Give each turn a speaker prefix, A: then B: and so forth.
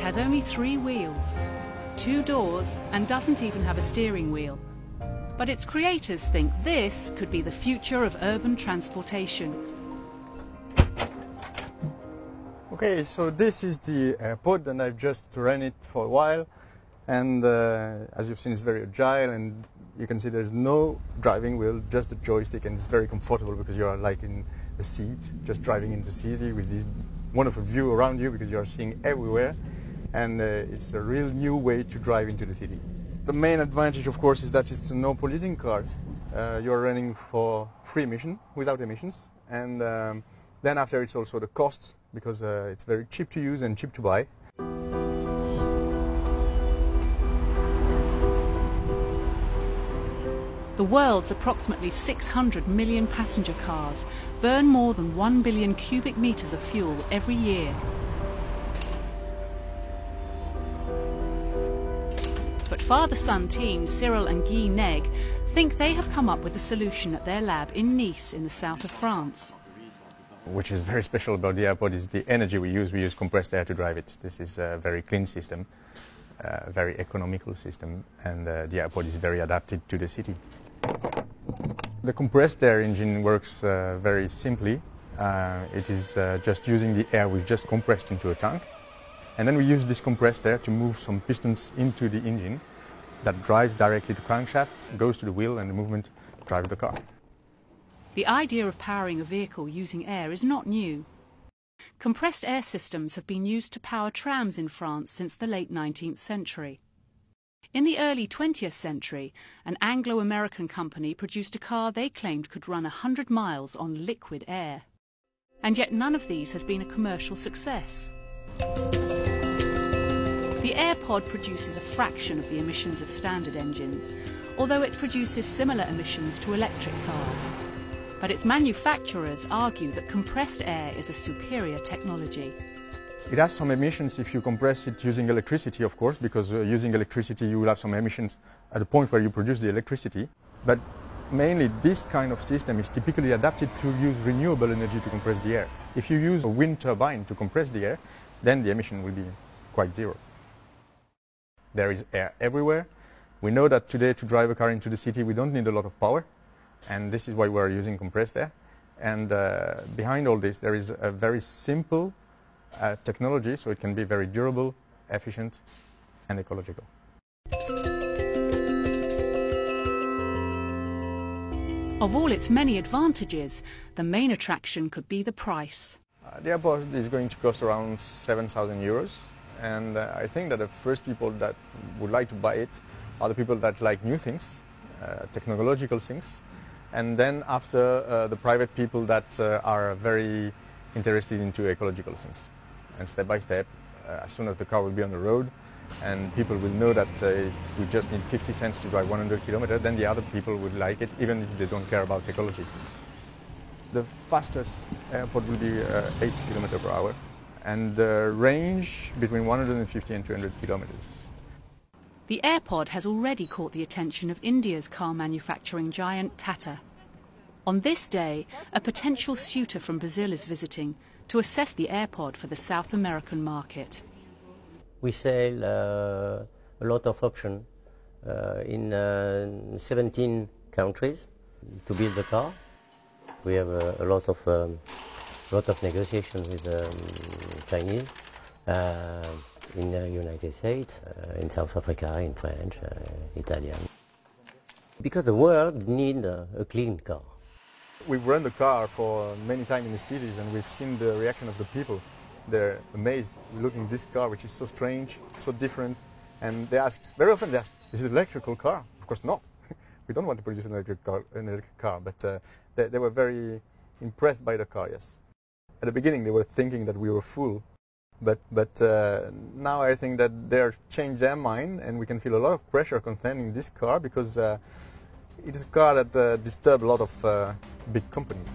A: has only 3 wheels, 2 doors, and doesn't even have a steering wheel. But its creators think this could be the future of urban transportation.
B: Okay, so this is the airpod, and I've just run it for a while, and as you've seen, it's very agile, and you can see there's no driving wheel, just a joystick, and it's very comfortable because you are like in a seat, just driving in the city with this wonderful view around you because you are seeing everywhere, and it's a real new way to drive into the city. The main advantage, of course, is that it's no polluting cars. You're running for free emission, without emissions, and then after it's also the costs, because it's very cheap to use and cheap to buy.
A: The world's approximately 600 million passenger cars burn more than 1 billion cubic meters of fuel every year. But father-son team Cyril and Guy Neg think they have come up with a solution at their lab in Nice in the south of France.
B: Which is very special about the airpod is the energy we use. We use compressed air to drive it. This is a very clean system, a very economical system, and the airpod is very adapted to the city. The compressed air engine works very simply. It is just using the air we've just compressed into a tank, and then we use this compressed air to move some pistons into the engine that drives directly to the crankshaft, goes to the wheel, and the movement drives the car.
A: The idea of powering a vehicle using air is not new. Compressed air systems have been used to power trams in France since the late 19th century. In the early 20th century, an Anglo-American company produced a car they claimed could run 100 miles on liquid air. And yet none of these has been a commercial success. The airpod produces a fraction of the emissions of standard engines, although it produces similar emissions to electric cars. But its manufacturers argue that compressed air is a superior technology.
B: It has some emissions if you compress it using electricity, of course, because using electricity you will have some emissions at the point where you produce the electricity. But mainly this kind of system is typically adapted to use renewable energy to compress the air. If you use a wind turbine to compress the air, then the emission will be quite zero. There is air everywhere. We know that today to drive a car into the city we don't need a lot of power, and this is why we're using compressed air. And behind all this there is a very simple technology, so it can be very durable, efficient, and ecological.
A: Of all its many advantages, the main attraction could be the price.
B: The airpod is going to cost around 7,000 euros, and I think that the first people that would like to buy it are the people that like new things, technological things, and then after the private people that are very interested into ecological things. And step by step, as soon as the car will be on the road and people will know that we just need 50 cents to drive 100 kilometers, then the other people would like it, even if they don't care about ecology. The fastest airpod will be 80 kilometers per hour, and range between 150 and 200 kilometers.
A: The airpod has already caught the attention of India's car manufacturing giant Tata. On this day, a potential suitor from Brazil is visiting to assess the airpod for the South American market.
C: We sell a lot of options in 17 countries to build the car. We have a lot of negotiations with Chinese in the United States, in South Africa, in French, Italian. Because the world needs a clean car.
B: We've run the car for many times in the cities, and we've seen the reaction of the people. They're amazed looking at this car, which is so strange, so different, and they ask, very often they ask, is it an electrical car? Of course not. We don't want to produce an electric car, but they were very impressed by the car, yes. At the beginning they were thinking that we were fool, but now I think that they've changed their mind, and we can feel a lot of pressure concerning this car because it is a car that disturbs a lot of big companies.